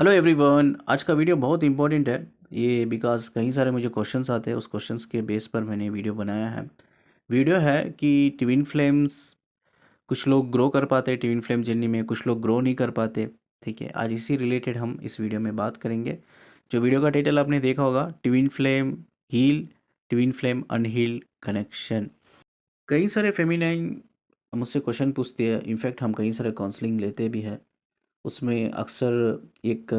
Hello everyone. आज का video बहुत इंपॉर्टेंट है ये बिकॉज़ कई सारे मुझे क्वेश्चंस आते हैं। उस क्वेश्चंस के बेस पर मैंने वीडियो बनाया है। वीडियो है कि ट्विन फ्लेम्स कुछ लोग ग्रो कर पाते हैं ट्विन फ्लेम जर्नी में, कुछ लोग ग्रो नहीं कर पाते। ठीक है, आज इसी रिलेटेड हम इस वीडियो में बात करेंगे। जो वीडियो का टाइटल आपने देखा होगा, twin flame heal, twin flame unhealed connection. कई सारे फेमिनाइन मुझसे क्वेश्चन पूछती है। इनफैक्ट हम कई सारे काउंसलिंग लेते भी हैं। उसमें अक्सर एक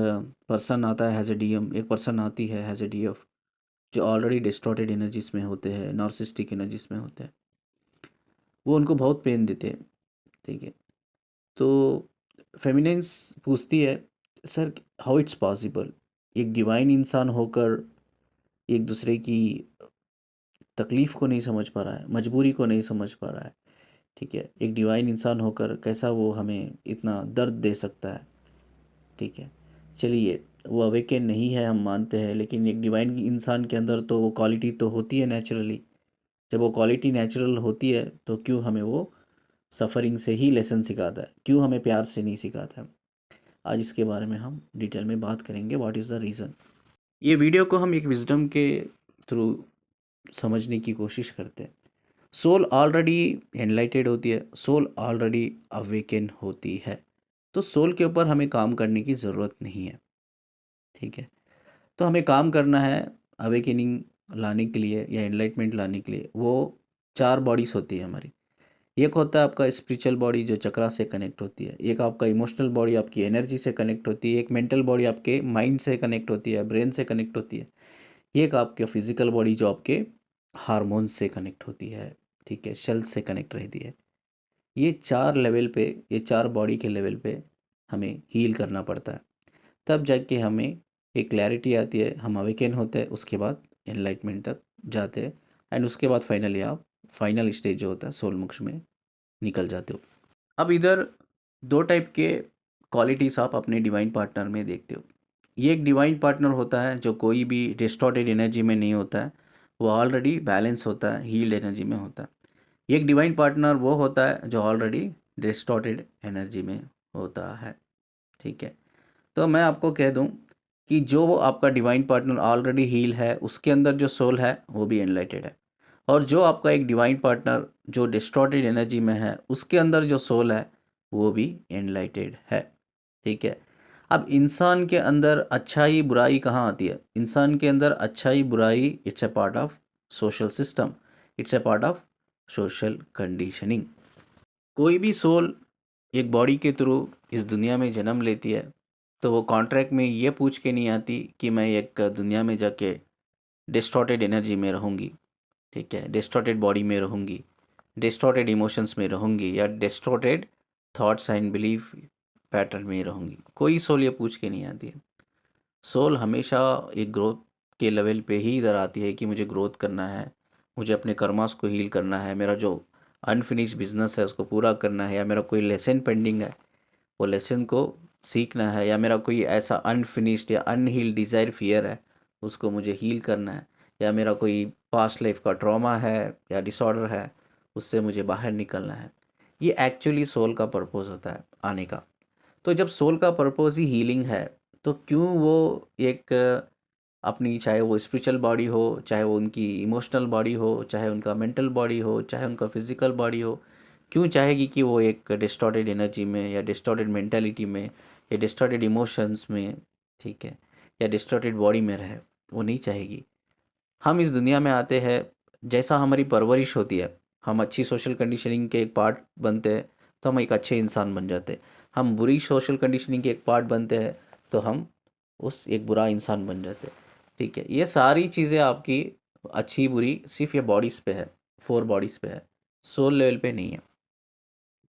पर्सन आता है एज ए डीएम, एक पर्सन आती है एज ए डीएफ, जो ऑलरेडी डिस्टॉर्टेड एनर्जीज में होते हैं, नार्सिस्टिक एनर्जीज में होते हैं। वो उनको बहुत पेन देते हैं। ठीक है, तो फेमिनिन्स पूछती है, सर हाउ इट्स पॉसिबल, एक डिवाइन इंसान होकर एक दूसरे की तकलीफ़ को नहीं समझ पा रहा है, मजबूरी को नहीं समझ पा रहा है। ठीक है, एक डिवाइन इंसान होकर कैसा वो हमें इतना दर्द दे सकता है। ठीक है, चलिए, वो अवेकन नहीं है हम मानते हैं, लेकिन एक डिवाइन इंसान के अंदर तो वो क्वालिटी तो होती है नेचुरली। जब वो क्वालिटी नेचुरल होती है तो क्यों हमें वो सफ़रिंग से ही लेसन सिखाता है, क्यों हमें प्यार से नहीं सिखाता है। आज इसके बारे में हम डिटेल में बात करेंगे, व्हाट इज़ द रीज़न। ये वीडियो को हम एक विजडम के थ्रू समझने की कोशिश करते हैं। सोल ऑलरेडी एनलाइटेड होती है, सोल ऑलरेडी अवेकन होती है, तो सोल के ऊपर हमें काम करने की ज़रूरत नहीं है। ठीक है, तो हमें काम करना है अवेकनिंग लाने के लिए या एनलाइटमेंट लाने के लिए। वो चार बॉडीज़ होती है हमारी। एक होता है आपका स्पिरिचुअल बॉडी जो चक्रा से कनेक्ट होती है, एक आपका इमोशनल बॉडी आपकी एनर्जी से कनेक्ट होती है, एक मेंटल बॉडी आपके माइंड से कनेक्ट होती है, ब्रेन से कनेक्ट होती है, एक आपके फिजिकल बॉडी जो आपके हार्मोन से कनेक्ट होती है। ठीक है, सेल्स से कनेक्ट रहती है। ये चार लेवल पे, ये चार बॉडी के लेवल पे हमें हील करना पड़ता है, तब जाके हमें एक क्लैरिटी आती है, हम अवेकन होते हैं, उसके बाद एनलाइटमेंट तक जाते हैं, एंड उसके बाद फाइनली आप फाइनल स्टेज जो होता है सोल मोक्ष में निकल जाते हो। अब इधर दो टाइप के क्वालिटीज़ आप अपने डिवाइन पार्टनर में देखते हो। ये एक डिवाइन पार्टनर होता है जो कोई भी डिस्टॉर्टेड एनर्जी में नहीं होता है, वो ऑलरेडी बैलेंस होता है, हील्ड एनर्जी में होता है। एक डिवाइन पार्टनर वो होता है जो ऑलरेडी डिस्टॉर्टेड एनर्जी में होता है। ठीक है, तो मैं आपको कह दूं कि जो आपका डिवाइन पार्टनर ऑलरेडी हील है, उसके अंदर जो सोल है वो भी एनलाइटेड है, और जो आपका एक डिवाइन पार्टनर जो डिस्टॉर्टेड एनर्जी में है, उसके अंदर जो सोल है वो भी एनलाइटेड है। ठीक है, अब इंसान के अंदर अच्छाई बुराई कहाँ आती है? इंसान के अंदर अच्छाई बुराई it's a part of social system, it's a part of social conditioning. कोई भी सोल एक बॉडी के थ्रू इस दुनिया में जन्म लेती है, तो वो कॉन्ट्रैक्ट में ये पूछ के नहीं आती कि मैं एक दुनिया में जाके डिस्टॉर्टेड एनर्जी में रहूँगी। ठीक है, डिस्टॉर्टेड बॉडी में रहूँगी, डिस्टॉर्टेड इमोशंस में रहूँगी, या distorted thoughts and belief pattern में रहूँगी। कोई सोल ये पूछ के नहीं आती है। सोल हमेशा एक ग्रोथ के लेवल पे ही इधर आती है कि मुझे ग्रोथ करना है, मुझे अपने कर्मास को हील करना है, मेरा जो अनफिनिश बिजनेस है उसको पूरा करना है, या मेरा कोई लेसन पेंडिंग है वो लेसन को सीखना है, या मेरा कोई ऐसा अनफिनिश्ड या अनहील्ड डिज़ायर फियर है उसको मुझे हील करना है, या मेरा कोई पास्ट लाइफ का ट्रॉमा है या डिसऑर्डर है उससे मुझे बाहर निकलना है। ये एक्चुअली सोल का पर्पस होता है आने का। तो जब सोल का पर्पस ही हीलिंग है, तो क्यों वो एक अपनी, चाहे वो स्पिरिचुअल बॉडी हो, चाहे वो उनकी इमोशनल बॉडी हो, चाहे उनका मेंटल बॉडी हो, चाहे उनका फिजिकल बॉडी हो, क्यों चाहेगी कि वो एक डिस्टॉर्टेड एनर्जी में या डिस्टॉर्टेड मेंटालिटी में या डिस्टॉर्टेड इमोशंस में, ठीक है, या डिस्टॉर्टेड बॉडी में रहे? वो नहीं चाहेगी। हम इस दुनिया में आते हैं, जैसा हमारी परवरिश होती है, हम अच्छी सोशल कंडीशनिंग के एक पार्ट बनते हैं तो हम एक अच्छे इंसान बन जाते हैं। हम बुरी सोशल कंडीशनिंग के एक पार्ट बनते हैं तो हम उस एक बुरा इंसान बन जाते हैं। ठीक है, ये सारी चीज़ें आपकी अच्छी बुरी सिर्फ ये बॉडीज़ पे है, 4 बॉडीज़ पे है, सोल लेवल पे नहीं है।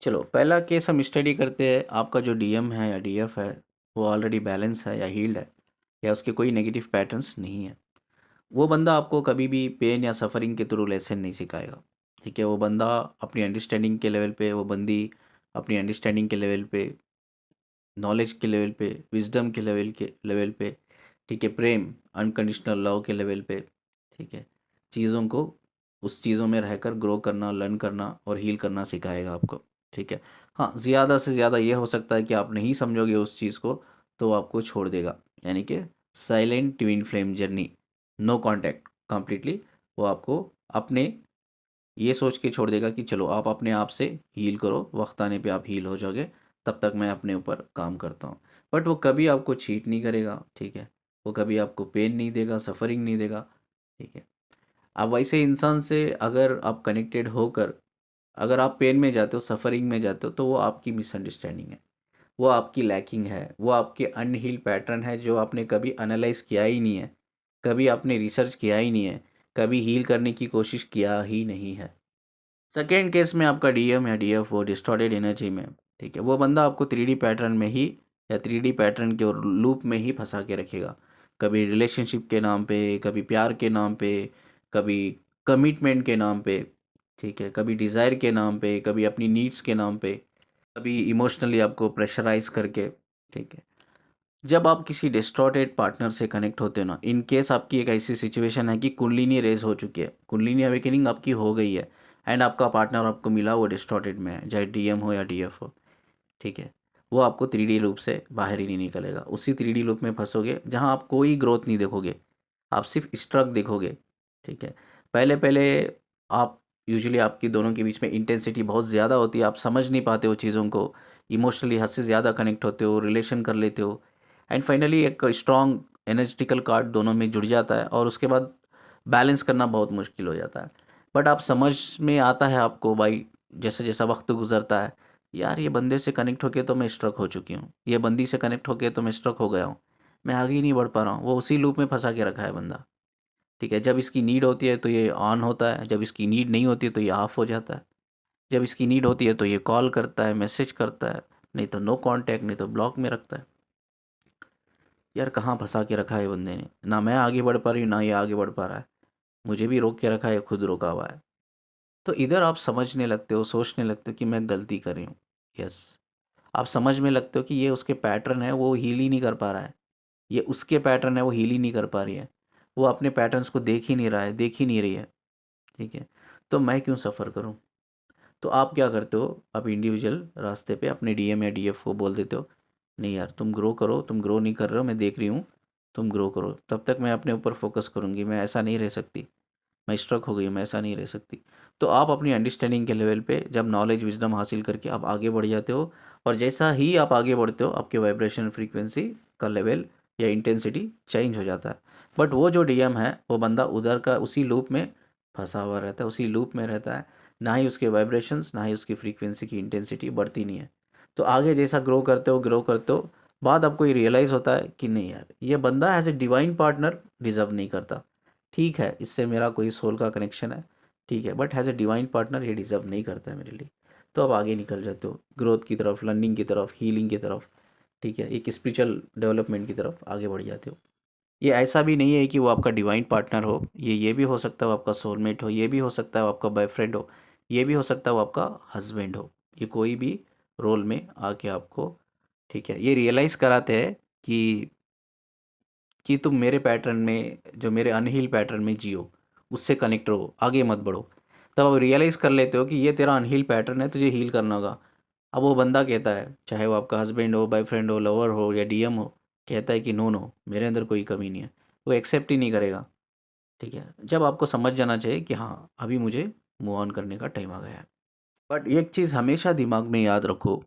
चलो पहला केस हम स्टडी करते हैं। आपका जो डीएम है या डीएफ है वो ऑलरेडी बैलेंस है या हील्ड है, या उसके कोई नेगेटिव पैटर्न्स नहीं है। वो बंदा आपको कभी भी पेन या सफ़रिंग के थ्रू लेसन नहीं सिखाएगा। ठीक है, वो बंदा अपनी अंडरस्टैंडिंग के लेवल पे, वो बंदी अपनी अंडरस्टैंडिंग के लेवल पे, नॉलेज के लेवल पे, विजडम के लेवल पे, ठीक है, प्रेम अनकंडीशनल लव के लेवल पे, ठीक है, चीज़ों को उस चीज़ों में रहकर ग्रो करना, लर्न करना और हील करना सिखाएगा आपको। ठीक है, हाँ, ज़्यादा से ज़्यादा ये हो सकता है कि आप नहीं समझोगे उस चीज़ को, तो वो आपको छोड़ देगा, यानी कि silent twin flame journey, no contact completely. वो आपको अपने ये सोच के छोड़ देगा कि चलो आप अपने आप से हील करो, वक्त आने पे आप हील हो जाओगे, तब तक मैं अपने ऊपर काम करता हूँ। बट वो कभी आपको चीट नहीं करेगा, ठीक है। वो कभी आपको पेन नहीं देगा, सफरिंग नहीं देगा, ठीक है। अब वैसे इंसान से अगर आप कनेक्टेड होकर अगर आप पेन में जाते हो, सफरिंग में जाते हो, तो वो आपकी मिसअंडरस्टैंडिंग है, वो आपकी लैकिंग है, वो आपके अनहील्ड पैटर्न है जो आपने कभी एनालाइज किया ही नहीं है, कभी आपने रिसर्च किया ही नहीं है, कभी हील करने की कोशिश किया ही नहीं है। सेकेंड केस में आपका डीएम या डीएफ वो डिस्टॉर्टेड एनर्जी में, ठीक है, वो बंदा आपको 3D पैटर्न में ही या 3D पैटर्न के लूप में ही फंसा के रखेगा। कभी रिलेशनशिप के नाम पे, कभी प्यार के नाम पे, कभी कमिटमेंट के नाम पे, ठीक है, कभी डिज़ायर के नाम पे, कभी अपनी नीड्स के नाम पे, कभी इमोशनली आपको प्रेशराइज करके, ठीक है। जब आप किसी डिस्टॉर्टेड पार्टनर से कनेक्ट होते हो ना, इन केस आपकी एक ऐसी सिचुएशन है कि कुंडलिनी रेज हो चुकी है, कुंडलिनी अवेकनिंग आपकी हो गई है, एंड आपका पार्टनर आपको मिला वो डिस्टॉर्टेड में है, चाहे डीएम हो या डीएफ हो, ठीक है। वो आपको 3D लूप से बाहर ही नहीं निकलेगा, उसी 3D लूप में फंसोगे जहाँ आप कोई ग्रोथ नहीं देखोगे, आप सिर्फ स्ट्रक देखोगे, ठीक है। पहले पहले आप यूजुअली आपकी दोनों के बीच में इंटेंसिटी बहुत ज़्यादा होती है, आप समझ नहीं पाते हो चीज़ों को, इमोशनली हद से ज़्यादा कनेक्ट होते हो, रिलेशन कर लेते हो, एंड फाइनली एक स्ट्रॉन्ग एनर्जेटिकल कार्ड दोनों में जुड़ जाता है, और उसके बाद बैलेंस करना बहुत मुश्किल हो जाता है। बट आप समझ में आता है आपको भाई, जैसे जैसा वक्त गुजरता है, यार ये बंदे से कनेक्ट होके तो मैं स्ट्रक हो चुकी हूँ, ये बंदी से कनेक्ट होके तो मैं स्ट्रक हो गया हूँ, मैं आगे ही नहीं बढ़ पा रहा हूँ। वो उसी लूप में फंसा के रखा है बंदा, ठीक है। जब इसकी नीड होती है तो ये ऑन होता है, जब इसकी नीड नहीं होती है तो ये ऑफ हो जाता है, जब इसकी नीड होती है तो ये कॉल करता है, मैसेज करता है, नहीं तो नो कांटेक्ट, नहीं तो ब्लॉक में रखता है। यार कहाँ फंसा के रखा है बंदे ने, ना मैं आगे बढ़ पा रही हूँ ना ये आगे बढ़ पा रहा है, मुझे भी रोक के रखा है, खुद रोका हुआ है। तो इधर आप समझने लगते हो, सोचने लगते हो कि मैं गलती कर रही हूँ। यस, आप समझ में लगते हो कि ये उसके पैटर्न है, वो हील ही नहीं कर पा रहा है, ये उसके पैटर्न है, वो हील ही नहीं कर पा रही है, वो अपने पैटर्न्स को देख ही नहीं रहा है, देख ही नहीं रही है, ठीक है। तो मैं क्यों सफ़र करूँ? तो आप क्या करते हो, आप इंडिविजुअल रास्ते पे अपने डीएम या डीएफ को बोल देते हो, नहीं यार तुम ग्रो करो, तुम ग्रो नहीं कर रहे हो, मैं देख रही हूँ, तुम ग्रो करो, तब तक मैं अपने ऊपर फोकस करूँगी, मैं ऐसा नहीं रह सकती, मैं स्ट्रक हो गई हूँ, मैं ऐसा नहीं रह सकती। तो आप अपनी अंडरस्टैंडिंग के लेवल पे जब नॉलेज विजडम हासिल करके आप आगे बढ़ जाते हो, और जैसा ही आप आगे बढ़ते हो आपके वाइब्रेशन फ्रीक्वेंसी का लेवल या इंटेंसिटी चेंज हो जाता है। बट वो जो डीएम है वो बंदा उधर का उसी लूप में फंसा हुआ रहता है, उसी लूप में रहता है, ना ही उसके वाइब्रेशंस ना ही उसकी फ्रीक्वेंसी की इंटेंसिटी बढ़ती नहीं है। तो आगे जैसा ग्रो करते हो, बाद आपको ये रियलाइज़ होता है कि नहीं यार, ये बंदा as a divine partner deserve नहीं करता, ठीक है इससे मेरा कोई सोल का कनेक्शन है, ठीक है, but has a divine partner ये डिज़र्व नहीं करता है मेरे लिए। तो अब आगे निकल जाते हो ग्रोथ की तरफ, लर्निंग की तरफ, हीलिंग की तरफ, ठीक है, एक स्पिरिचुअल डेवलपमेंट की तरफ आगे बढ़ जाते हो। ये ऐसा भी नहीं है कि वो आपका डिवाइन पार्टनर हो, ये भी हो सकता है वो आपका सोलमेट हो, ये भी हो सकता है वो आपका बॉयफ्रेंड हो, ये भी हो सकता है वो आपका हस्बैंड हो, ये कोई भी रोल में आके आपको, ठीक है, ये रियलाइज़ कराते हैं कि तुम मेरे पैटर्न में, जो मेरे अनहील पैटर्न में जियो, उससे कनेक्ट रहो, आगे मत बढ़ो। तब आप रियलाइज़ कर लेते हो कि ये तेरा अनहील पैटर्न है, तुझे हील करना होगा। अब वो बंदा कहता है, चाहे वो आपका हस्बैंड हो, बॉयफ्रेंड हो, लवर हो या डीएम हो, कहता है कि नो नो मेरे अंदर कोई कमी नहीं है, वो एक्सेप्ट ही नहीं करेगा, ठीक है। जब आपको समझ जाना चाहिए कि हाँ अभी मुझे मूव ऑन करने का टाइम आ गया है। बट एक चीज़ हमेशा दिमाग में याद रखो,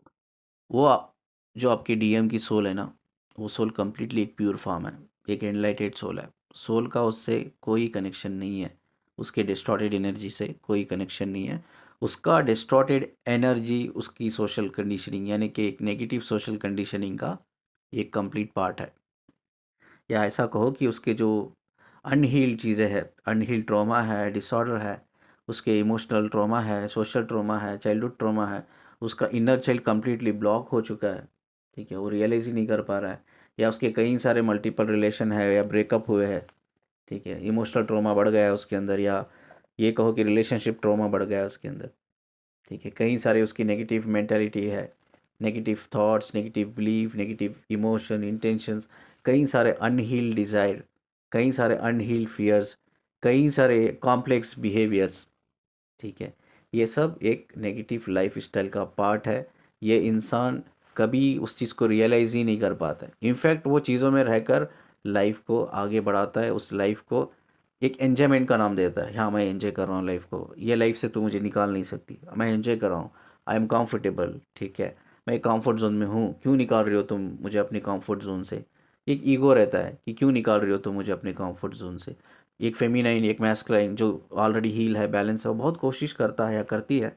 वो जो आपकी डीएम की सोल है ना, वो सोल कम्प्लीटली एक प्योर फॉर्म है, एक एनलाइटेड सोल है। सोल का उससे कोई कनेक्शन नहीं है, उसके डिस्टॉर्टेड एनर्जी से कोई कनेक्शन नहीं है। उसका डिस्टॉर्टेड एनर्जी उसकी सोशल कंडीशनिंग, यानी कि एक नेगेटिव सोशल कंडीशनिंग का एक कंप्लीट पार्ट है, या ऐसा कहो कि उसके जो अनहील्ड चीज़ें हैं, अनहील्ड ट्रॉमा है, डिसऑर्डर है, उसके इमोशनल ट्रॉमा है, सोशल ट्रॉमा है, चाइल्डहुड ट्रॉमा है, उसका इनर चाइल्ड कम्प्लीटली ब्लॉक हो चुका है, ठीक है, वो रियलाइज़ ही नहीं कर पा रहा है, या उसके कई सारे मल्टीपल रिलेशन है या ब्रेकअप हुए हैं, ठीक है, इमोशनल ट्रॉमा बढ़ गया है उसके अंदर, या ये कहो कि रिलेशनशिप ट्रॉमा बढ़ गया है उसके अंदर, ठीक है, कई सारे उसकी नेगेटिव मेंटालिटी है, negative thoughts, negative belief, negative emotion, intentions, कई सारे अनहील्ड डिज़ायर, कई सारे अनहील्ड फियर्स, कई सारे कॉम्प्लेक्स बिहेवियर्स, ठीक है। ये सब एक नेगेटिव लाइफ स्टाइल का पार्ट है। ये इंसान कभी उस चीज़ को रियलाइज़ ही नहीं कर पाता है। इनफैक्ट वो चीज़ों में रहकर लाइफ को आगे बढ़ाता है, उस लाइफ को एक एन्जॉयमेंट का नाम देता है। हाँ, मैं एंजॉय कर रहा हूँ लाइफ को, ये लाइफ से तू मुझे निकाल नहीं सकती, मैं एंजॉय कर रहा हूँ, आई एम कंफर्टेबल, ठीक है, मैं कंफर्ट जोन में हूँ, क्यों निकाल रही हो तुम मुझे अपने कंफर्ट जोन से। एक ईगो रहता है कि क्यों निकाल रही हो तुम मुझे अपने कंफर्ट जोन से। एक फेमिनाइन, एक मैस्कुलाइन जो ऑलरेडी हील है, बैलेंस है, वो बहुत कोशिश करता है या करती है,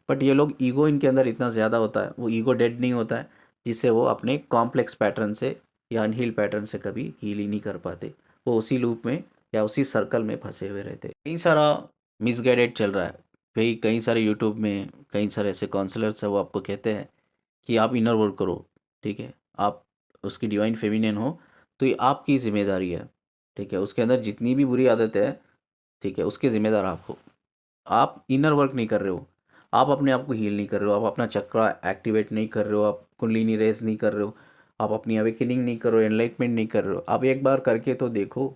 बट ये लोग ईगो इनके अंदर इतना ज़्यादा होता है, वो ईगो डेड नहीं होता है, जिससे वो अपने कॉम्प्लेक्स पैटर्न से या अनहील पैटर्न से कभी हील ही नहीं कर पाते। वो उसी लूप में या उसी सर्कल में फंसे हुए रहते। कई सारा मिसगाइडेड चल रहा है भाई, कई सारे यूट्यूब में कई सारे ऐसे काउंसलर्स हैं, वो आपको कहते हैं कि आप इनर वर्क करो, ठीक है, आप उसकी डिवाइन फेमिनियन हो तो ये आपकी ज़िम्मेदारी है, ठीक है, उसके अंदर जितनी भी बुरी आदत है, ठीक है, उसके ज़िम्मेदार आप हो। आप इनर वर्क नहीं कर रहे हो, आप अपने आप को हील नहीं कर रहे हो, आप अपना चक्रा एक्टिवेट नहीं कर रहे हो, आप कुंडलिनी रेज नहीं कर रहे हो, आप अपनी अवेकनिंग नहीं कर रहे हो, एनलाइटमेंट नहीं कर रहे हो। आप एक बार करके तो देखो,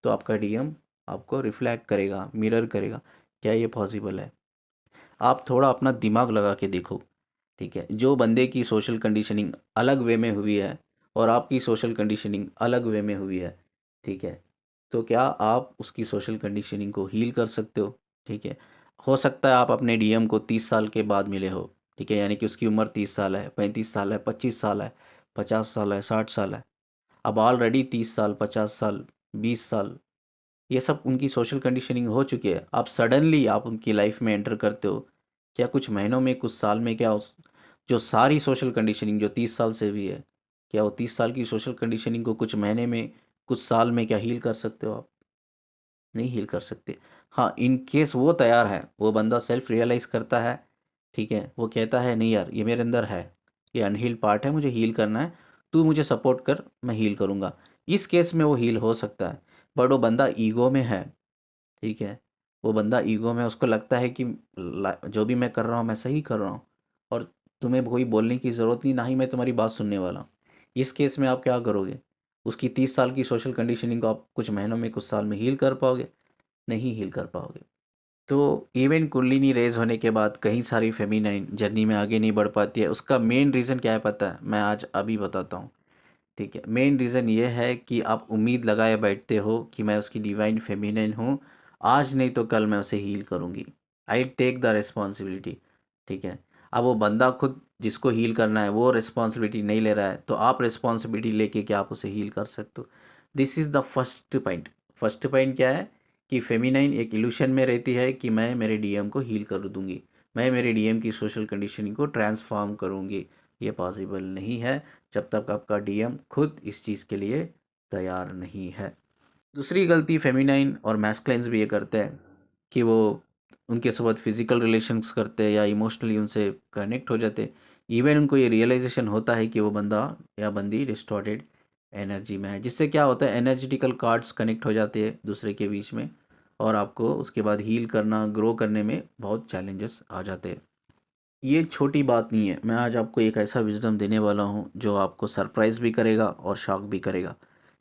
तो आपका डीएम आपको रिफ्लेक्ट करेगा, मिरर करेगा, क्या ये पॉसिबल है। आप थोड़ा अपना दिमाग लगा के देखो, ठीक है, जो बंदे की सोशल कंडीशनिंग अलग वे में हुई है और आपकी सोशल कंडीशनिंग अलग वे में हुई है, ठीक है, तो क्या आप उसकी सोशल कंडीशनिंग को हील कर सकते हो। ठीक है, हो सकता है आप अपने डीएम को 30 साल के बाद मिले हो, ठीक है, यानी कि उसकी उम्र 30 साल है, 35 साल है, 25 साल है, 50 साल है, 60 साल है। अब ऑलरेडी 30 साल, 50 साल, 20 साल, ये सब उनकी सोशल कंडीशनिंग हो चुकी है। आप सडनली आप उनकी लाइफ में एंटर करते हो, क्या कुछ महीनों में, कुछ साल में, क्या उस जो सारी सोशल कंडीशनिंग जो 30 साल से हुई है, क्या वो 30 साल की सोशल कंडीशनिंग को कुछ महीने में, कुछ साल में क्या हील कर सकते हो आप। नहीं हील कर सकते। हाँ, इन केस वो तैयार है, वो बंदा सेल्फ रियलाइज़ करता है, ठीक है, वो कहता है नहीं यार ये मेरे अंदर है, ये अनहील्ड पार्ट है, मुझे हील करना है, तू मुझे सपोर्ट कर, मैं हील करूँगा। इस केस में वो हील हो सकता है। बट वो बंदा ईगो में है, ठीक है, वो बंदा ईगो में, उसको लगता है कि जो भी मैं कर रहा हूँ मैं सही कर रहा हूँ, और तुम्हें कोई बोलने की ज़रूरत नहीं, ना ही मैं तुम्हारी बात सुनने वाला हूँ। इस केस में आप क्या करोगे, उसकी 30 साल की सोशल कंडीशनिंग को आप कुछ महीनों में, कुछ साल में हील कर पाओगे। नहीं हील कर पाओगे। तो इवन कुंडलिनी रेज होने के बाद कहीं सारी फेमिनाइन जर्नी में आगे नहीं बढ़ पाती है। उसका मेन रीज़न क्या है पता है, मैं आज अभी बताता हूँ, ठीक है। मेन रीज़न ये है कि आप उम्मीद लगाए बैठते हो कि मैं उसकी डिवाइन फेमिनाइन हूँ, आज नहीं तो कल मैं उसे हील करूँगी, आई टेक द रिस्पॉन्सिबिलिटी, ठीक है। अब वो बंदा खुद जिसको हील करना है वो रिस्पॉन्सिबिलिटी नहीं ले रहा है, तो आप रिस्पॉन्सिबिलिटी लेके क्या आप उसे हील कर सकते हो। This is the first point. First point क्या है कि फेमिनाइन एक इल्यूशन में रहती है कि मैं मेरे डीएम को हील कर दूंगी, मैं मेरे डीएम की सोशल कंडीशनिंग को ट्रांसफॉर्म करूंगी। ये पॉसिबल नहीं है जब तक आपका डीएम खुद इस चीज़ के लिए तैयार नहीं है। दूसरी गलती फेमिनाइन और मैस्कुलाइन्स भी ये करते हैं कि वो उनके साथ फिजिकल रिलेशंस करते हैं या इमोशनली उनसे कनेक्ट हो जाते हैं। इवन उनको ये रियलाइजेशन होता है कि वो बंदा या बंदी डिस्टॉर्टेड एनर्जी में है, जिससे क्या होता है एनर्जेटिकल कार्ड्स कनेक्ट हो जाते हैं दूसरे के बीच में, और आपको उसके बाद हील करना, ग्रो करने में बहुत चैलेंजेस आ जाते हैं। ये छोटी बात नहीं है, मैं आज आपको एक ऐसा विजडम देने वाला हूँ जो आपको सरप्राइज़ भी करेगा और शॉक भी करेगा।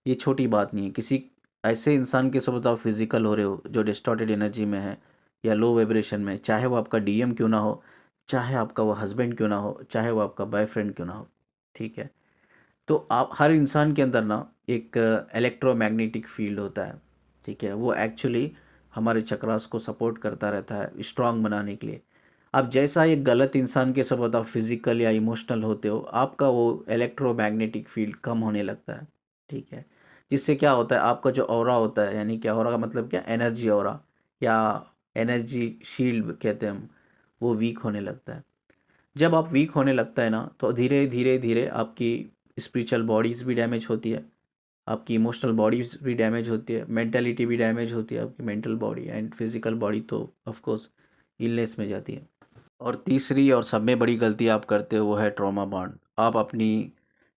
ये छोटी बात नहीं है। किसी ऐसे इंसान के साथ आप फिजिकल हो रहे हो जो डिस्टॉर्टेड एनर्जी में है या लो वाइब्रेशन में, चाहे वो आपका डीएम क्यों ना हो, चाहे आपका वो हस्बैंड क्यों ना हो, चाहे वो आपका बॉयफ्रेंड क्यों ना हो, ठीक है। तो आप हर इंसान के अंदर ना एक इलेक्ट्रोमैग्नेटिक फील्ड होता है, ठीक है, वो एक्चुअली हमारे चक्रास को सपोर्ट करता रहता है स्ट्रांग बनाने के लिए। आप जैसा एक गलत इंसान के साथ आप फिजिकल या इमोशनल होते हो, आपका वो इलेक्ट्रोमैग्नेटिक फील्ड कम होने लगता है, ठीक है। जिससे क्या होता है आपका जो ऑरा होता है, यानी क्या ऑरा का मतलब क्या, एनर्जी ऑरा या एनर्जी शील्ड कहते हैं हम, वो वीक होने लगता है। जब आप वीक होने लगता है ना, तो धीरे धीरे धीरे आपकी स्पिरिचुअल बॉडीज़ भी डैमेज होती है, आपकी इमोशनल बॉडीज भी डैमेज होती है, मेंटेलिटी भी डैमेज होती है, आपकी mental body and physical body तो ऑफ कोर्स इलनेस में जाती है। और तीसरी और सब में बड़ी गलती आप करते हो वो है ट्रॉमा बॉन्ड। आप अपनी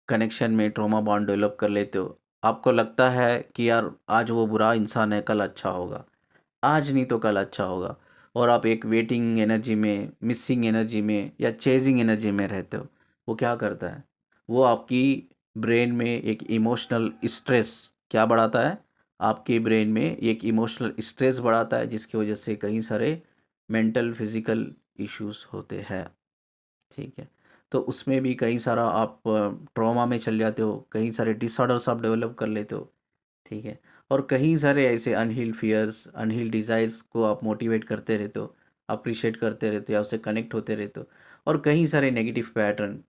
कनेक्शन में ट्रॉमा बॉन्ड डेवलप कर लेते हो। आपको लगता है कि यार आज वो बुरा इंसान है, कल अच्छा होगा, आज नहीं तो कल अच्छा होगा, और आप एक वेटिंग एनर्जी में, मिसिंग एनर्जी में या चेजिंग एनर्जी में रहते हो। वो क्या करता है, वो आपकी ब्रेन में एक इमोशनल स्ट्रेस क्या बढ़ाता है, आपके ब्रेन में एक इमोशनल स्ट्रेस बढ़ाता है, जिसकी वजह से कई सारे मेंटल फिजिकल इश्यूज होते हैं, ठीक है। तो उसमें भी कई सारा आप ट्रॉमा में चल जाते हो, कई सारे डिसऑर्डर्स आप डेवलप कर लेते हो, ठीक है। और कई सारे ऐसे अनहील्ड फियर्स, अनहील्ड डिज़ायर्स को आप मोटिवेट करते रहते हो, अप्रिशिएट करते रहते हो या उससे कनेक्ट होते रहते हो। और कई सारे नेगेटिव पैटर्न,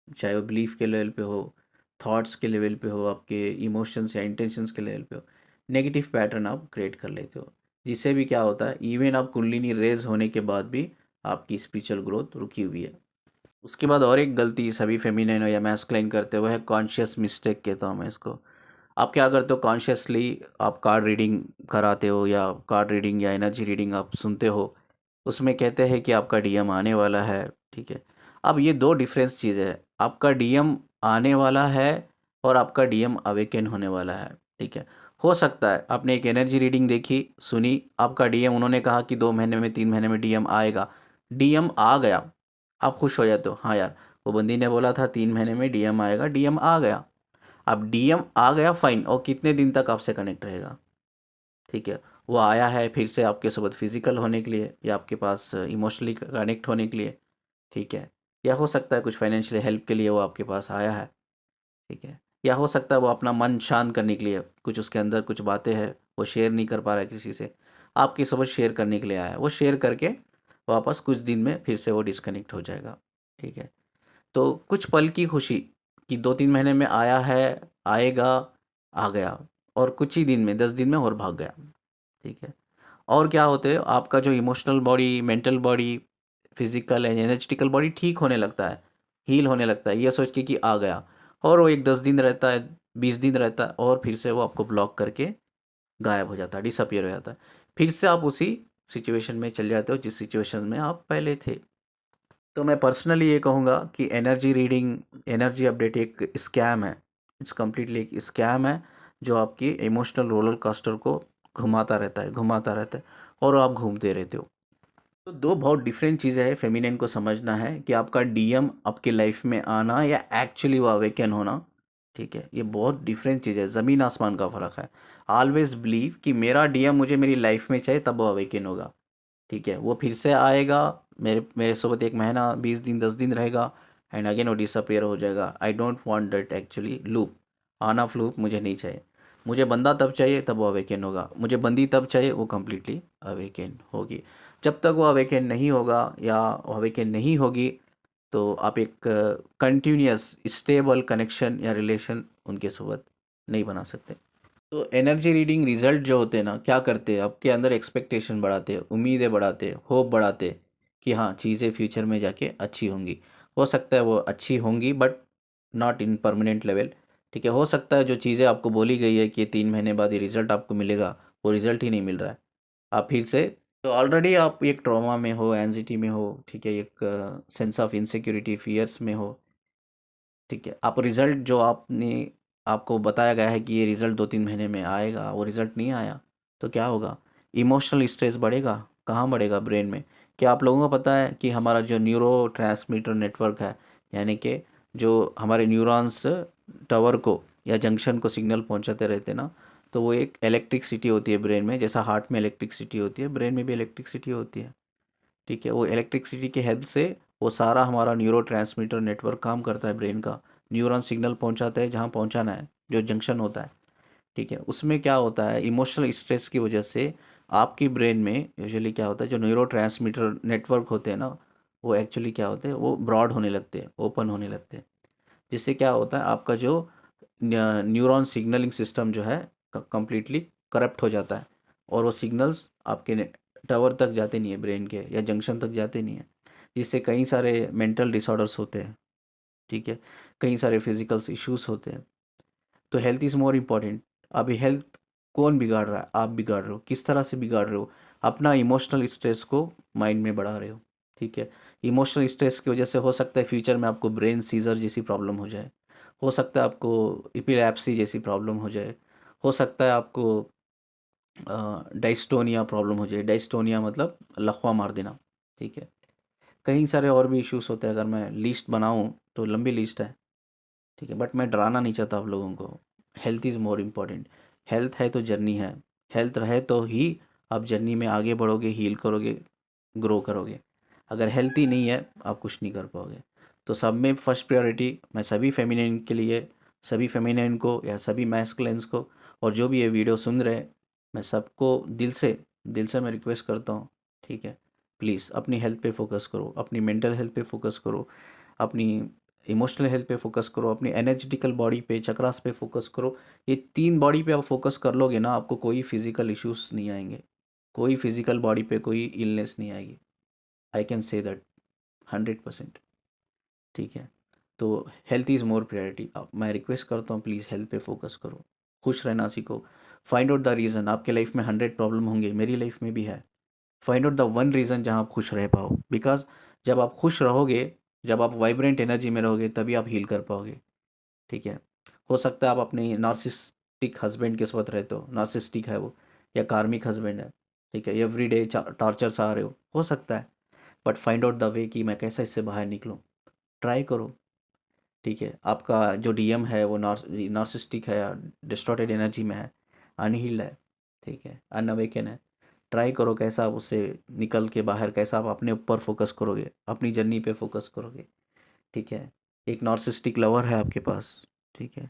चाहे वो बिलीफ के लेवल पे हो, थॉट्स के लेवल पे हो, आपके इमोशंस या इंटेंशंस के लेवल पे हो, नेगेटिव पैटर्न आप क्रिएट कर लेते हो, जिससे भी क्या होता है, इवन आप कुंडलिनी रेज होने के बाद भी आपकी स्पिरिचुअल ग्रोथ रुकी हुई है। उसके बाद और एक गलती सभी फेमिनिन या मैस्कुलिन करते हुए है, कॉन्शियस मिस्टेक कहता हूँ मैं इसको। आप क्या करते हो, कॉन्शियसली आप कार्ड रीडिंग कराते हो या कार्ड रीडिंग या एनर्जी रीडिंग आप सुनते हो, उसमें कहते हैं कि आपका डीएम आने वाला है, ठीक है। अब ये दो डिफरेंस चीज़ें हैं, आपका डीएम आने वाला है और आपका डीएम अवेकन होने वाला है, ठीक है। हो सकता है आपने एक एनर्जी रीडिंग देखी, सुनी, आपका डीएम, उन्होंने कहा कि 2 महीने में 3 महीने में डीएम आएगा, डीएम आ गया, आप खुश हो जाते हो, हाँ यार वो बंदी ने बोला था 3 महीने में डीएम आएगा, डीएम आ गया। अब डीएम आ गया फाइन, और कितने दिन तक आपसे कनेक्ट रहेगा, ठीक है। वो आया है फिर से आपके साथ फिजिकल होने के लिए या आपके पास इमोशनली कनेक्ट होने के लिए, ठीक है। या हो सकता है कुछ फाइनेंशियल हेल्प के लिए वो आपके पास आया है, ठीक है। या हो सकता है वो अपना मन शांत करने के लिए, कुछ उसके अंदर कुछ बातें हैं वो शेयर नहीं कर पा रहा है किसी से, आपके साथ शेयर करने के लिए आया है, वो शेयर करके वापस कुछ दिन में फिर से वो डिस्कनेक्ट हो जाएगा, ठीक है। तो कुछ पल की खुशी कि 2-3 महीने में आया है, आएगा, आ गया, और कुछ ही दिन में 10 दिन में और भाग गया, ठीक है। और क्या होते हैं, आपका जो emotional body, mental body, physical and energetical body ठीक होने लगता है, हील होने लगता है, ये सोच के कि आ गया, और वो एक 10 दिन रहता है, 20 दिन रहता है, और फिर से वो आपको ब्लॉक करके गायब हो जाता है, डिसअपियर हो जाता है। फिर से आप उसी सिचुएशन में चले जाते हो जिस सिचुएशन में आप पहले थे। तो मैं पर्सनली ये कहूँगा कि एनर्जी रीडिंग, एनर्जी अपडेट एक स्कैम है, इट्स कम्प्लीटली एक स्कैम है, जो आपकी इमोशनल रोलर कोस्टर को घुमाता रहता है, घुमाता रहता है, और आप घूमते रहते हो। तो दो बहुत डिफरेंट चीज़ें हैं, फेमिनिन को समझना है कि आपका डीएम आपके लाइफ में आना या एक्चुअली वो अवेकन होना, ठीक है। ये बहुत डिफरेंट चीज़ है, ज़मीन आसमान का फ़र्क है। ऑलवेज बिलीव कि मेरा डीएम मुझे मेरी लाइफ में चाहिए, तब वो अवेकन होगा, ठीक है। वो फिर से आएगा, मेरे मेरे साथ 1 महीना, 20 दिन, 10 दिन रहेगा, एंड अगेन वो डिसअपेयर हो जाएगा। I don't want that actually loop, on off loop मुझे नहीं चाहिए। मुझे बंदा तब चाहिए तब वो अवेकन होगा, मुझे बंदी तब चाहिए वो कम्प्लीटली अवेकन होगी। जब तक वो अवेकन नहीं होगा या अवेकन नहीं होगी, तो आप एक कंटिन्यूअस स्टेबल कनेक्शन या रिलेशन उनके साथ नहीं बना सकते। तो एनर्जी रीडिंग रिजल्ट जो होते हैं ना, क्या करते हैं, आपके अंदर एक्सपेक्टेशन बढ़ाते हैं, उम्मीदें बढ़ाते हैं, होप बढ़ाते हैं कि हाँ चीज़ें फ्यूचर में जाके अच्छी होंगी। हो सकता है वो अच्छी होंगी but not in permanent level, ठीक है। हो सकता है जो चीज़ें आपको बोली गई है कि 3 महीने बाद ये रिज़ल्ट आपको मिलेगा, वो रिज़ल्ट ही नहीं मिल रहा है, आप फिर से, तो ऑलरेडी आप एक ट्रॉमा में हो, एंजाइटी में हो, ठीक है, एक सेंस ऑफ इनसिक्योरिटी, फियर्स में हो, ठीक है। आप रिज़ल्ट जो आपने, आपको बताया गया है कि ये रिज़ल्ट 2-3 महीने में आएगा, वो रिज़ल्ट नहीं आया, तो क्या होगा, इमोशनल स्ट्रेस बढ़ेगा, कहाँ बढ़ेगा, ब्रेन में। क्या आप लोगों को पता है कि हमारा जो न्यूरो ट्रांसमीटर नेटवर्क है, यानी कि जो हमारे न्यूरॉन्स टावर को या जंक्शन को सिग्नल पहुंचाते रहते हैं ना, तो वो एक इलेक्ट्रिसिटी होती है ब्रेन में, जैसा हार्ट में इलेक्ट्रिसिटी होती है, ब्रेन में भी इलेक्ट्रिसिटी होती है, ठीक है। वो इलेक्ट्रिसिटी की हेल्प से वो सारा हमारा न्यूरो ट्रांसमीटर नेटवर्क काम करता है ब्रेन का, न्यूरॉन सिग्नल पहुंचाता है जहाँ पहुंचाना है, जो जंक्शन होता है, ठीक है। उसमें क्या होता है, इमोशनल स्ट्रेस की वजह से आपकी ब्रेन में यूजुअली क्या होता है, जो न्यूरो ट्रांसमीटर नेटवर्क होते हैं ना, वो एक्चुअली क्या होते हैं, वो ब्रॉड होने लगते हैं, ओपन होने लगते हैं, जिससे क्या होता है, आपका जो न्यूरॉन सिग्नलिंग सिस्टम जो है कम्प्लीटली करप्ट हो जाता है, और वो सिग्नल्स आपके टावर तक जाते नहीं है, ब्रेन के या जंक्शन तक जाते नहीं है, जिससे कई सारे मेंटल डिसऑर्डर्स होते हैं, ठीक है, कई सारे फिजिकल्स इश्यूज होते हैं। तो हेल्थ इज़ मोर इम्पॉर्टेंट। अभी हेल्थ कौन बिगाड़ रहा है, आप बिगाड़ रहे हो, किस तरह से बिगाड़ रहे हो, अपना इमोशनल स्ट्रेस को माइंड में बढ़ा रहे हो, ठीक है। इमोशनल स्ट्रेस की वजह से हो सकता है फ्यूचर में आपको ब्रेन सीजर जैसी प्रॉब्लम हो जाए, हो सकता है आपको एपिलेप्सी जैसी प्रॉब्लम हो जाए, हो सकता है आपको डाइस्टोनिया प्रॉब्लम हो जाए, डाइस्टोनिया मतलब लकवा मार देना, ठीक है। कई सारे और भी इश्यूज होते हैं, अगर मैं लिस्ट बनाऊं तो लंबी लिस्ट है, ठीक है, बट मैं डराना नहीं चाहता आप लोगों को। Health is more important, health है तो जर्नी है, हेल्थ रहे तो ही आप जर्नी में आगे बढ़ोगे, हील करोगे, ग्रो करोगे। अगर हेल्थ ही नहीं है आप कुछ नहीं कर पाओगे। तो सब में फर्स्ट प्रायोरिटी मैं सभी फेमिनिन के लिए, सभी फेमिनिन को या सभी मैस्कुलिन्स को, और जो भी ये वीडियो सुन रहे हैं, मैं सबको दिल से मैं रिक्वेस्ट करता हूँ, ठीक है, प्लीज़ अपनी हेल्थ पे फोकस करो, अपनी मेंटल हेल्थ पे फोकस करो, अपनी इमोशनल हेल्थ पे फोकस करो, अपनी एनर्जेटिकल बॉडी पे, चक्रास पे फोकस करो। ये 3 बॉडी पे आप फोकस कर लोगे ना, आपको कोई फिजिकल इश्यूज नहीं आएंगे, कोई फिजिकल बॉडी पे कोई इलनेस नहीं आएगी। I can say that 100%। ठीक है, तो हेल्थ इज़ मोर प्रायोरिटी। अब मैं रिक्वेस्ट करता हूँ, प्लीज़ हेल्थ पे फोकस करो, खुश रहना सीखो। Find out the reason. आपके लाइफ में 100 प्रॉब्लम होंगे, मेरी लाइफ में भी है। Find out the one reason जहाँ आप खुश रह पाओ, बिकॉज जब आप खुश रहोगे, जब आप वाइब्रेंट एनर्जी में रहोगे, तभी आप हील कर पाओगे। ठीक है, हो सकता है आप अपने नार्सिस्टिक हस्बैंड के साथ रहते हो, नार्सिस्टिक है वो, या कार्मिक हस्बैंड है, ठीक है, एवरीडे टॉर्चर से आ रहे हो सकता है। बट फाइंड आउट द वे कि मैं कैसे इससे बाहर निकलूँ, ट्राई करो। ठीक है, आपका जो डीएम है वो नार्सिस्टिक है, डिस्टॉर्टेड एनर्जी में है, अनहील्ड है, ठीक है, अनअवेकन है। ट्राई करो कैसा आप उससे निकल के बाहर, कैसा आप अपने ऊपर फोकस करोगे, अपनी जर्नी पे फोकस करोगे। ठीक है, एक नार्सिस्टिक लवर है आपके पास, ठीक है,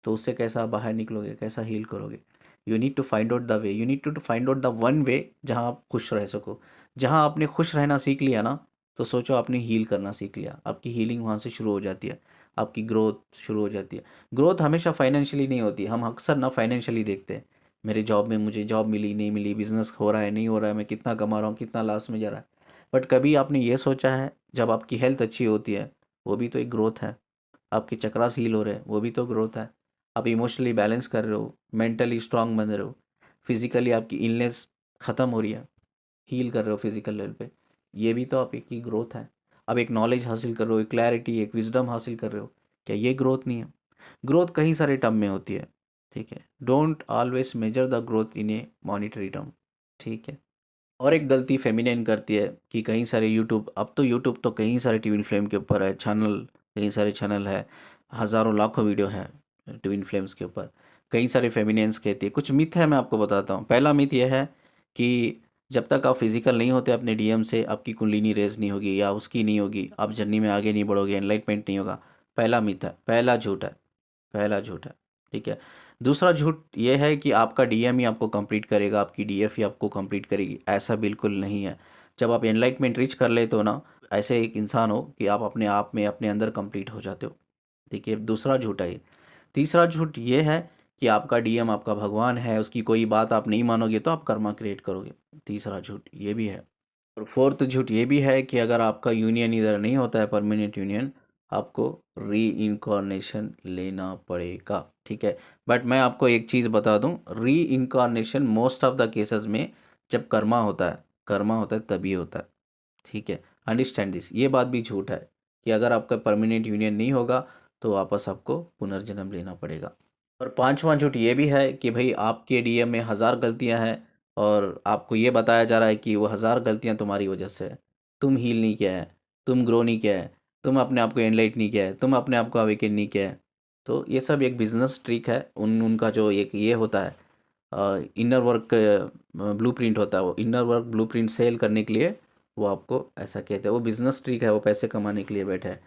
तो उससे कैसा आप बाहर निकलोगे, कैसा हील करोगे। You need to find out the way, you need to find out the one way जहाँ आप खुश रह सको। जहाँ आपने खुश रहना सीख लिया ना, तो सोचो आपने हील करना सीख लिया, आपकी हीलिंग वहाँ से शुरू हो जाती है, आपकी ग्रोथ शुरू हो जाती है। ग्रोथ हमेशा फाइनेंशियली नहीं होती, हम अक्सर ना फाइनेंशियली देखते हैं, मेरे जॉब में मुझे जॉब मिली नहीं मिली, बिजनेस हो रहा है नहीं हो रहा है, मैं कितना कमा रहा हूँ, कितना लॉस में जा रहा है। बट कभी आपने ये सोचा है, जब आपकी हेल्थ अच्छी होती है, वो भी तो एक ग्रोथ है। आपके चक्रास हील हो रहे हैं, वो भी तो ग्रोथ है। आप इमोशनली बैलेंस कर रहे हो, मेंटली स्ट्रांग बन रहे हो, फिजिकली आपकी इलनेस ख़त्म हो रही है, हील कर रहे हो फिजिकल लेवल पे, ये भी तो आप एक ही ग्रोथ है। अब एक नॉलेज हासिल कर रहे हो, एक क्लैरिटी, एक विजडम हासिल कर रहे हो, क्या ये ग्रोथ नहीं है। ग्रोथ कई सारे टर्म में होती है, ठीक है, don't always measure the growth in A monetary term. ठीक है, और एक गलती फेमिनिन करती है कि कई सारे यूट्यूब, अब तो यूट्यूब तो कई सारे ट्विन फ्लेम के ऊपर है चैनल, कई सारे चैनल है, हज़ारों लाखों वीडियो है ट्विन फ्लेम्स के ऊपर। कई सारे फेमिनियंस कहती है, कुछ मिथ है, मैं आपको बताता हूँ। पहला मिथ यह है कि जब तक आप फिजिकल नहीं होते अपने डीएम से, आपकी कुंडलिनी रेज नहीं होगी या उसकी नहीं होगी, आप जर्नी में आगे नहीं बढ़ोगे, एनलाइटमेंट नहीं होगा। पहला मिथ है, पहला झूठ है, पहला झूठ है। ठीक है, दूसरा झूठ ये है कि आपका डीएम ही आपको कंप्लीट करेगा, आपकी डीएफ ही आपको कंप्लीट करेगी, ऐसा बिल्कुल नहीं है। जब आप एनलाइटमेंट रीच कर लेते हो ना, ऐसे एक इंसान हो कि आप अपने आप में अपने अंदर कंप्लीट हो जाते हो। देखिए, दूसरा झूठ है ये। तीसरा झूठ ये है कि आपका डीएम आपका भगवान है, उसकी कोई बात आप नहीं मानोगे तो आप कर्मा क्रिएट करोगे। तीसरा झूठ ये भी है। और फोर्थ झूठ ये भी है कि अगर आपका यूनियन इधर नहीं होता है, परमानेंट यूनियन, आपको री इनकारनेशन लेना पड़ेगा। ठीक है, बट मैं आपको एक चीज़ बता दूं, री incarnation most of the cases में जब कर्मा होता है तभी होता है। ठीक है, अंडरस्टैंड दिस, ये बात भी झूठ है कि अगर आपका परमानेंट यूनियन नहीं होगा तो वापस आपको पुनर्जन्म लेना पड़ेगा। और पांचवा झूठ ये भी है कि भाई आपके डीएम में 1000 गलतियां हैं और आपको ये बताया जा रहा है कि वो 1000 गलतियां तुम्हारी वजह से है, तुम हील नहीं किया है, तुम ग्रो नहीं किया है, तुम अपने आप को एनलाइट नहीं किया है, तुम अपने आप को अवेकन नहीं किया है। तो ये सब एक बिजनेस ट्रिक है, उनका जो एक ये होता है, इनर वर्क ब्लूप्रिंट होता है, वो इनर वर्क ब्लूप्रिंट सेल करने के लिए वो आपको ऐसा कहते हैं, वो बिजनेस ट्रिक है, वो पैसे कमाने के लिए बैठे हैं।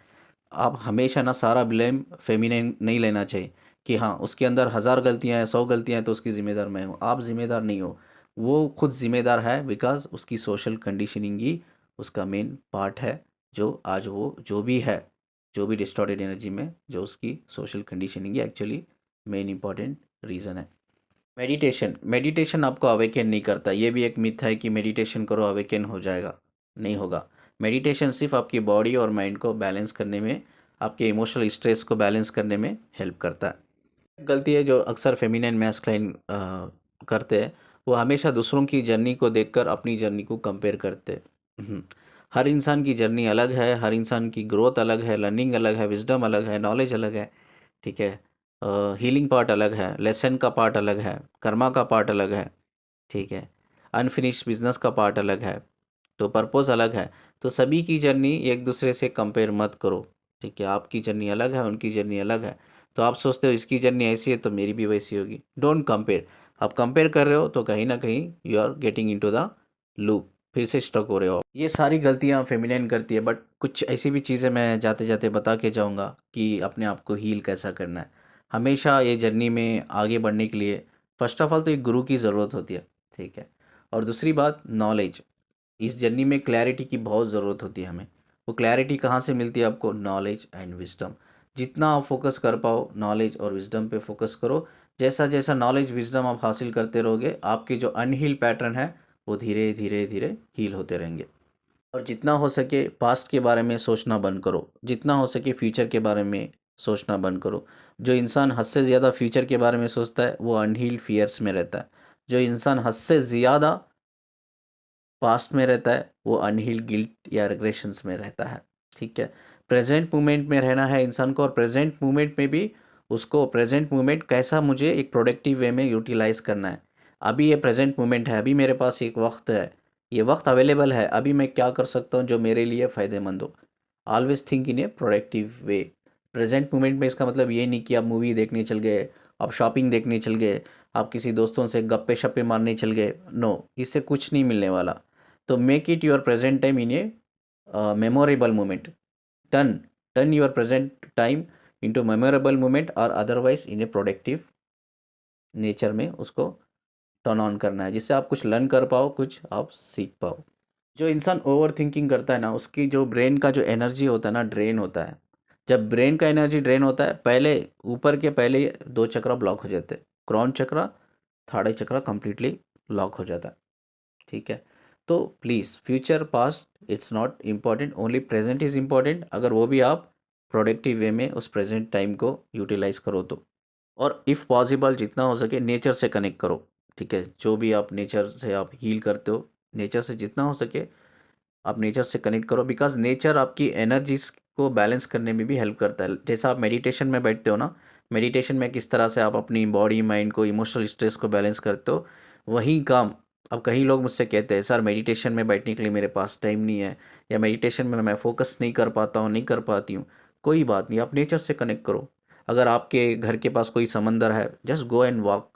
आप हमेशा ना सारा ब्लेम फेमिनिन नहीं लेना चाहिए कि हाँ उसके अंदर 1000 गलतियाँ हैं, 100 गलतियाँ हैं तो उसकी ज़िम्मेदार मैं हूँ। आप ज़िम्मेदार नहीं हो, वो खुद ज़िम्मेदार है, बिकॉज उसकी सोशल कंडीशनिंग ही उसका मेन पार्ट है। जो आज वो जो भी है, जो भी डिस्टॉर्टेड एनर्जी में, जो उसकी सोशल कंडीशनिंग ही एक्चुअली मेन इंपॉर्टेंट रीज़न है। मेडिटेशन, मेडिटेशन आपको अवेकन नहीं करता, ये भी एक मिथ है कि मेडिटेशन करो अवेकन हो जाएगा, नहीं होगा। मेडिटेशन सिर्फ आपकी बॉडी और माइंड को बैलेंस करने में, आपके इमोशनल स्ट्रेस को बैलेंस करने में हेल्प करता है। गलती है जो अक्सर फेमिनिन मैस्कुलाइन करते हैं, वो हमेशा दूसरों की जर्नी को देखकर अपनी जर्नी को कंपेयर करते हैं। हर इंसान की जर्नी अलग है, हर इंसान की ग्रोथ अलग है, लर्निंग अलग है, विजडम अलग है, नॉलेज अलग है। ठीक है, हीलिंग पार्ट अलग है, लेसन का पार्ट अलग है, कर्मा का पार्ट अलग है। ठीक है, अनफिनिश्ड बिजनेस का पार्ट अलग है, तो पर्पस अलग है। तो सभी की जर्नी एक दूसरे से कंपेयर मत करो। ठीक है, आपकी जर्नी अलग है, उनकी जर्नी अलग है, तो आप सोचते हो इसकी जर्नी ऐसी है तो मेरी भी वैसी होगी। Don't compare. आप कंपेयर कर रहे हो तो कहीं ना कहीं you are getting into the loop. फिर से स्ट्रक हो रहे हो। ये सारी गलतियाँ फेमिनिन करती है, बट कुछ ऐसी भी चीज़ें मैं जाते जाते बता के जाऊँगा कि अपने आप को हील कैसा करना है। हमेशा ये जर्नी में आगे बढ़ने के लिए फ़र्स्ट ऑफ़ ऑल तो एक गुरु की ज़रूरत होती है, ठीक है? और दूसरी बात नॉलेज। इस जर्नी में क्लैरिटी की बहुत ज़रूरत होती है हमें। वो क्लैरिटी कहाँ से मिलती है आपको? Knowledge and wisdom. जितना आप फोकस कर पाओ नॉलेज और विज़डम पे फोकस करो। जैसा जैसा नॉलेज विज़डम आप हासिल करते रहोगे, आपके जो अनहील्ड पैटर्न है वो धीरे धीरे धीरे हील होते रहेंगे। और जितना हो सके पास्ट के बारे में सोचना बंद करो, जितना हो सके फ्यूचर के बारे में सोचना बंद करो। जो इंसान हद से ज़्यादा फ्यूचर के बारे में सोचता है वो अनहील्ड फियर्स में रहता है। जो इंसान हद से ज़्यादा पास्ट में रहता है वो अनहील्ड गिल्ट या रिग्रेशंस में रहता है, ठीक है? प्रेजेंट मोमेंट में रहना है इंसान को, और प्रेजेंट मोमेंट में भी उसको प्रेजेंट मोमेंट कैसा मुझे एक प्रोडक्टिव वे में यूटिलाइज करना है। अभी ये प्रेजेंट मोमेंट है, अभी मेरे पास एक वक्त है, ये वक्त अवेलेबल है, अभी मैं क्या कर सकता हूँ जो मेरे लिए फ़ायदेमंद हो। Always think in a productive way. Present moment में इसका मतलब ये नहीं कि आप मूवी देखने चल गए, आप शॉपिंग देखने चल गए, आप किसी दोस्तों से गप्पे शप्पे मारने चल गए। नो, इससे कुछ नहीं मिलने वाला। तो make it your present time in a memorable moment. Turn turn your present time into memorable moment, और otherwise in a productive nature में उसको टर्न ऑन करना है, जिससे आप कुछ लर्न कर पाओ, कुछ आप सीख पाओ। जो इंसान ओवर थिंकिंग करता है ना, उसकी जो ब्रेन का जो एनर्जी होता है ना, ड्रेन होता है। जब ब्रेन का एनर्जी ड्रेन होता है, पहले ऊपर के पहले 2 चक्रा ब्लॉक हो जाते हैं, क्राउन चक्रा, थर्ड आई चक्रा कंप्लीटली लॉक हो जाता है, ठीक है? तो please future past it's not important, only present is important. अगर वो भी आप प्रोडक्टिव वे में उस प्रेजेंट टाइम को यूटिलाइज करो तो। और इफ़ पॉसिबल जितना हो सके नेचर से कनेक्ट करो, ठीक है? जो भी आप नेचर से आप हील करते हो, नेचर से जितना हो सके आप नेचर से कनेक्ट करो, बिकॉज नेचर आपकी एनर्जीज को बैलेंस करने में भी हेल्प करता है। जैसा आप मेडिटेशन में बैठते हो ना, मेडिटेशन में किस तरह से आप अपनी बॉडी माइंड को इमोशनल स्ट्रेस को बैलेंस करते हो, वही काम। अब कई लोग मुझसे कहते हैं सर मेडिटेशन में बैठने के लिए मेरे पास टाइम नहीं है, या मेडिटेशन में मैं फोकस नहीं कर पाता हूँ, नहीं कर पाती हूँ। कोई बात नहीं, आप नेचर से कनेक्ट करो। अगर आपके घर के पास कोई समंदर है, जस्ट गो एंड वॉक,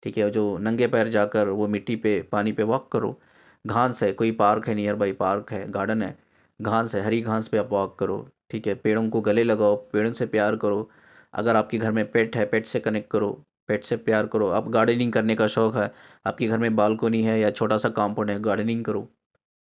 ठीक है? जो नंगे पैर जाकर वो मिट्टी पे पानी पे वॉक करो। घास है, कोई पार्क है, नियर बाई पार्क है, गार्डन है, घास है, हरी घास पे आप वॉक करो, ठीक है? पेड़ों को गले लगाओ, पेड़ों से प्यार करो। अगर आपके घर में पेट है, पेट से कनेक्ट करो, पेट से प्यार करो। आप गार्डनिंग करने का शौक़ है, आपके घर में बालकोनी है या छोटा सा कंपाउंड है, गार्डनिंग करो,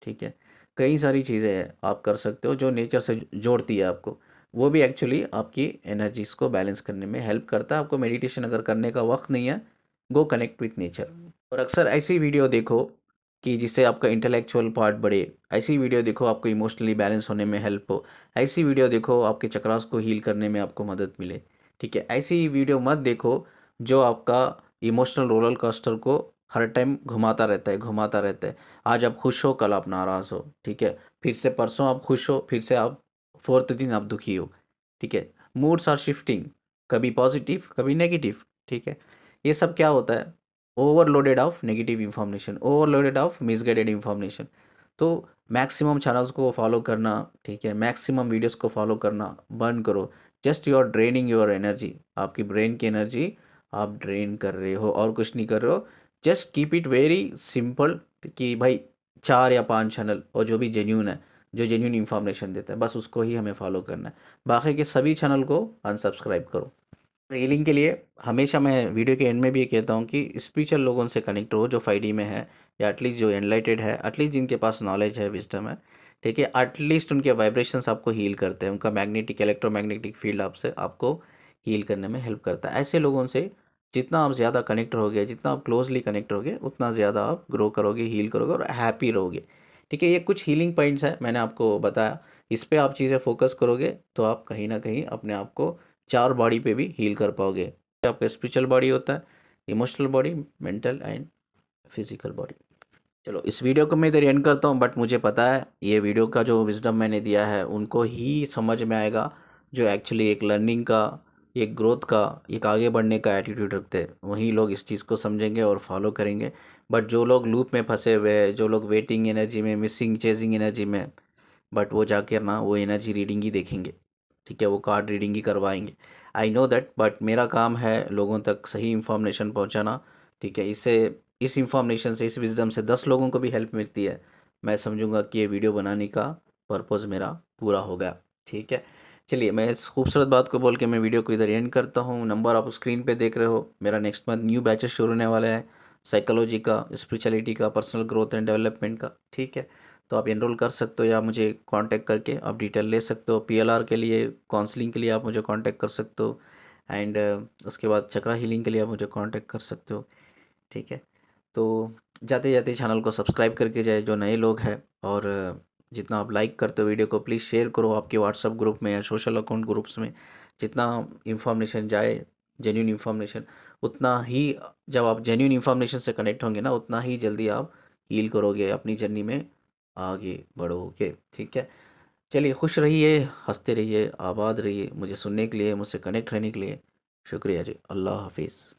ठीक है? कई सारी चीज़ें हैं आप कर सकते हो जो नेचर से जोड़ती है आपको। वो भी एक्चुअली आपकी एनर्जीज को बैलेंस करने में हेल्प करता है। आपको मेडिटेशन अगर करने का वक्त नहीं है, गो कनेक्ट विथ नेचर। और अक्सर ऐसी वीडियो देखो कि जिससे आपका इंटेलेक्चुअल पार्ट बढ़े। ऐसी वीडियो देखो आपको इमोशनली बैलेंस होने में हेल्प हो। ऐसी वीडियो देखो आपके चक्रास को हील करने में आपको मदद मिले, ठीक है? ऐसी वीडियो मत देखो जो आपका इमोशनल रोलर कोस्टर को हर टाइम घुमाता रहता है, घुमाता रहता है। आज आप खुश हो, कल आप नाराज़ हो, ठीक है? फिर से परसों आप खुश हो, फिर से आप फोर्थ दिन आप दुखी हो, ठीक है? मूड्स आर शिफ्टिंग, कभी पॉजिटिव कभी नेगेटिव, ठीक है? ये सब क्या होता है? Overloaded of negative information, overloaded of misguided information. तो मैक्सिमम चैनल्स को फॉलो करना, ठीक है? मैक्सिमम वीडियोस को फॉलो करना बंद करो। Just you are draining your energy, आपकी ब्रेन की एनर्जी आप ड्रेन कर रहे हो और कुछ नहीं कर रहे हो। Just keep it very simple कि भाई 4 या 5 चैनल, और जो भी जेन्यून है, जो जेन्यून इन्फॉर्मेशन देता है, बस उसको ही हमें फॉलो करना है। बाकी के सभी चैनल को अनसब्सक्राइब करो। हीलिंग के लिए हमेशा मैं वीडियो के एंड में भी ये कहता हूँ कि स्पिरिचुअल लोगों से कनेक्ट हो, जो 5D में है, या एटलीस्ट जो एनलाइटेड है, एटलीस्ट जिनके पास नॉलेज है, विजडम है, ठीक है? एटलीस्ट उनके वाइब्रेशंस आपको हील करते हैं, उनका मैग्नेटिक इलेक्ट्रोमैग्नेटिक फील्ड आपसे आपको हील करने में हेल्प करता है। ऐसे लोगों से जितना आप ज़्यादा कनेक्ट रहोगे, जितना आप क्लोजली कनेक्ट रहोगे, उतना ज़्यादा आप ग्रो करोगे, हील करोगे और हैप्पी रहोगे, ठीक है? ये कुछ हीलिंग पॉइंट्स हैं, मैंने आपको बताया। इस पे आप चीज़ें फोकस करोगे तो आप कहीं ना कहीं अपने आप को 4 बॉडी पे भी हील कर पाओगे। आपका स्पिरिचुअल बॉडी होता है, emotional body, mental and physical body. चलो इस वीडियो को मैं इधर एंड करता हूँ, बट मुझे पता है ये वीडियो का जो विजडम मैंने दिया है उनको ही समझ में आएगा, जो एक्चुअली एक लर्निंग का, एक ग्रोथ का, एक आगे बढ़ने का एटीट्यूड रखते हैं। वही लोग इस चीज़ को समझेंगे और फॉलो करेंगे। बट जो लोग लूप में फंसे हुए हैं, जो लोग वेटिंग एनर्जी में, मिसिंग चेजिंग एनर्जी में, बट वो जाकर ना वो एनर्जी रीडिंग ही देखेंगे, ठीक है? वो कार्ड रीडिंग ही करवाएंगे। आई नो दैट, बट मेरा काम है लोगों तक सही इन्फॉर्मेशन पहुंचाना, ठीक है? इससे, इस इन्फॉर्मेशन से, इस विजडम से 10 लोगों को भी हेल्प मिलती है, मैं समझूंगा कि ये वीडियो बनाने का पर्पज़ मेरा पूरा हो गया। ठीक है, चलिए मैं इस खूबसूरत बात को बोल के मैं वीडियो को इधर एंड करता हूँ। नंबर आप स्क्रीन पे देख रहे हो। मेरा नेक्स्ट मंथ न्यू बैचेस शुरू होने वाला है, साइकोलॉजी का, स्पिरिचुअलिटी का, पर्सनल ग्रोथ एंड डेवलपमेंट का। ठीक है, तो आप एनरोल कर सकते हो या मुझे कांटेक्ट करके आप डिटेल ले सकते हो। पीएलआर के लिए, काउंसलिंग के लिए आप मुझे कांटेक्ट कर सकते हो। एंड उसके बाद चक्रा हीलिंग के लिए आप मुझे कांटेक्ट कर सकते हो। ठीक है, तो जाते जाते चैनल को सब्सक्राइब करके जाए जो नए लोग हैं, और जितना आप लाइक करते हो वीडियो को प्लीज़ शेयर करो आपके व्हाट्सएप ग्रुप में या सोशल अकाउंट ग्रुप्स में। जितना इन्फॉर्मेशन जाए, जेन्यून इन्फॉर्मेशन, उतना ही, जब आप जेन्यून इन्फॉर्मेशन से कनेक्ट होंगे ना, उतना ही जल्दी आप हील करोगे, अपनी जर्नी में आगे बढ़ोगे। ठीक है, चलिए खुश रहिए, हंसते रहिए, आबाद रहिए। मुझे सुनने के लिए, मुझसे कनेक्ट रहने के लिए शुक्रिया जी। अल्लाह हाफिज़।